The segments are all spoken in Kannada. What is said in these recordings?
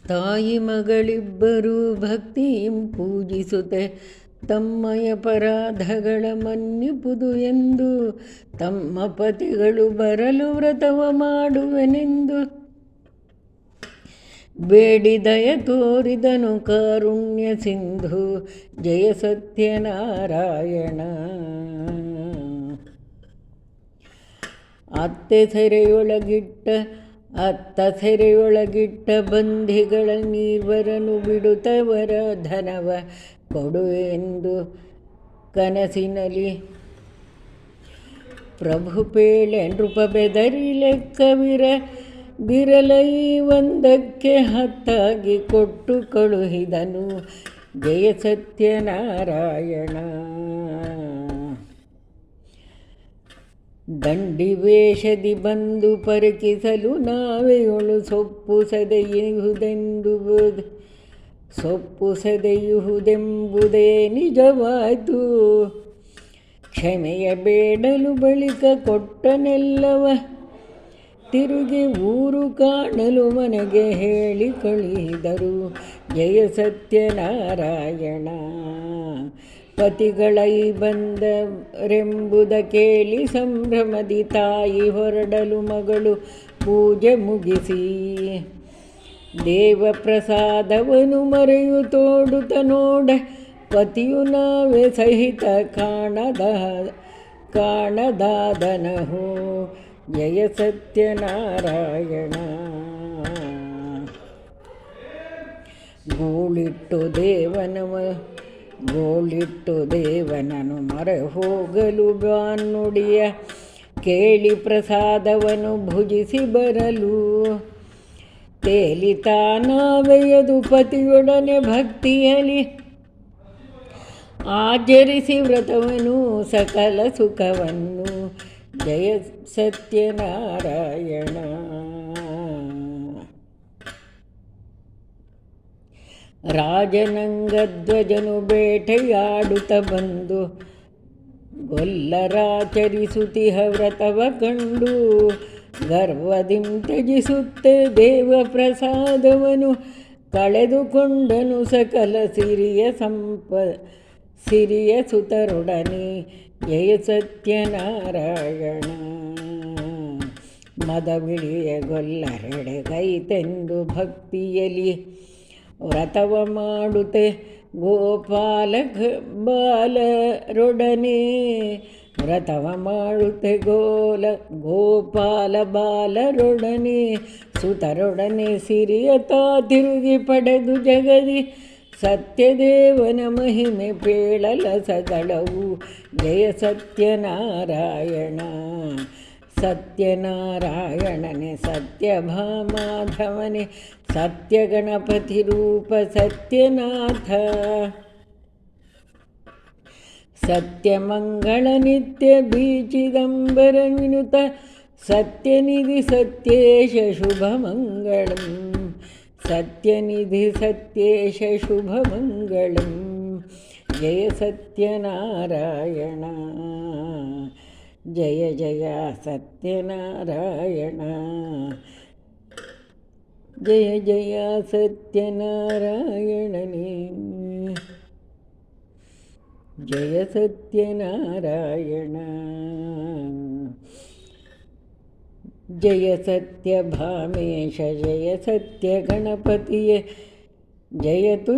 ತಾಯಿ ಮಗಳಿಬ್ಬರೂ ಭಕ್ತಿಯಂ ಪೂಜಿಸುತ್ತೆ, ತಮ್ಮಯ ಪರಾಧಗಳ ಮನ್ನಿಪುದು ಎಂದು ತಮ್ಮ ಪತಿಗಳು ಬರಲು ವ್ರತವ ಮಾಡುವೆನೆಂದು ಬೇಡಿದಯ ತೋರಿದನು ಕಾರುಣ್ಯ ಸಿಂಧು ಜಯ ಸತ್ಯನಾರಾಯಣ. ಅತ್ತ ಸೆರೆಯೊಳಗಿಟ್ಟ ಬಂಧಿಗಳ ನೀರ್ವರನು ಬಿಡುತ್ತವರ ಧನವ ಕೊಡು ಎಂದು ಕನಸಿನಲ್ಲಿ ಪ್ರಭು ಪೇಳೆ ನೃಪ ಬೆದರಿ ಲೆಕ್ಕವಿರದಿರಲೈ ಒಂದಕ್ಕೆ ಹತ್ತಾಗಿ ಕೊಟ್ಟು ಕಳುಹಿದನು ಜಯ ಸತ್ಯನಾರಾಯಣ. ದಂಡಿ ವೇಷದಿ ಬಂದು ಪರಿಕಿಸಲು ನಾವೆಯೊಳು ಸೊಪ್ಪು ಸೆದೆಯುವುದೆಂಬುದೇ ನಿಜವಾಯಿತು. ಕ್ಷಮೆಯ ಬೇಡಲು ಬಳಿಕ ಕೊಟ್ಟನೆಲ್ಲವ ತಿರುಗಿ ಊರು ಕಾಣಲು ಮನೆಗೆ ಹೇಳಿ ಕಳುಹಿದರು ಜಯ ಸತ್ಯನಾರಾಯಣ. ಪತಿಗಳೈ ಬಂದರೆಂಬುದ ಕೇಳಿ ಸಂಭ್ರಮದಿ ತಾಯಿ ಹೊರಡಲು ಮಗಳು ಪೂಜೆ ಮುಗಿಸಿ ದೇವ ಪ್ರಸಾದವನು ಮರೆಯುತ್ತೋಡುತ್ತ ನೋಡ ಪತಿಯು ನಾವೇ ಸಹಿತ ಕಾಣದಾದನಹು ಜಯ ಸತ್ಯನಾರಾಯಣ. ಗೋಳಿಟ್ಟು ದೇವನನು ಮರೆ ಹೋಗಲು ಬಾನುಡಿಯ ಕೇಳಿ ಪ್ರಸಾದವನು ಭುಜಿಸಿ ಬರಲು ತೇಲಿತಾನಾವೆಯದು ಪತಿಯೊಡನೆ ಭಕ್ತಿಯಲಿ ಆಚರಿಸಿ ವ್ರತವನು ಸಕಲ ಸುಖವನ್ನು ಜಯ ಸತ್ಯನಾರಾಯಣ. ರಾಜನಂಗಧ್ವಜನು ಬೇಟೆಯಾಡುತ್ತ ಬಂದು ಗೊಲ್ಲರಾಚರಿಸುತ್ತಿಹ ವ್ರತವ ಕಂಡು ಗರ್ವದಿಂ ತ್ಯಜಿಸುತ್ತೆ ದೇವ ಪ್ರಸಾದವನು ಕಳೆದುಕೊಂಡನು ಸಕಲ ಸಿರಿಯ ಸುತರೊಡನೆ ಜಯ ಸತ್ಯನಾರಾಯಣ. ಮದವಿಳಿಯ ಗೊಲ್ಲರೆಡೆ ಕೈತೆಂದು ಭಕ್ತಿಯಲಿ ವ್ರತವ ಮಾಡುತ್ತೆ ಗೋಪಾಲ ಬಾಲರೊಡನೆ ಸುತರೊಡನೆ ಸಿರಿಯತಾ ತಿರುಗಿ ಪಡೆದು ಜಗದಿ ಸತ್ಯದೇವನ ಮಹಿಮೆ ಪೇಳಲ ಸದಳವು ಜಯ ಸತ್ಯನಾರಾಯಣ. ಸತ್ಯನಾರಾಯಣನೆ ಸತ್ಯಭಾಮಾಧವನೆ ಸತ್ಯ ಗಣಪತಿ ರೂಪ ಸತ್ಯನಾಥ. ಸತ್ಯಮಂಗಳ ನಿತ್ಯ ಬೀಚಿದಂಬರ ವಿನುತ ಸತ್ಯನಿಧಿ ಸತ್ಯೇಶ ಶುಭಮಂಗಳಂ. ಸತ್ಯನಿಧಿ ಸತ್ಯೇಶ ಶುಭಮಂಗಳಂ ಜಯ ಸತ್ಯನಾರಾಯಣ. ಜಯ ಜಯ ಸತ್ಯನಾರಾಯಣ. ಜಯ ಜಯ ಸತ್ಯನಾರಾಯಣನೇ. ಜಯ ಸತ್ಯನಾರಾಯಣ. ಜಯ ಸತ್ಯಭಾಮೇಶ ಜಯ ಸತ್ಯ ಗಣಪತಿಯೇ ಜಯತು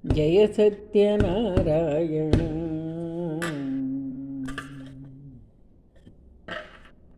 ಜಯ ಸತ್ಯನಾರಾಯಣ.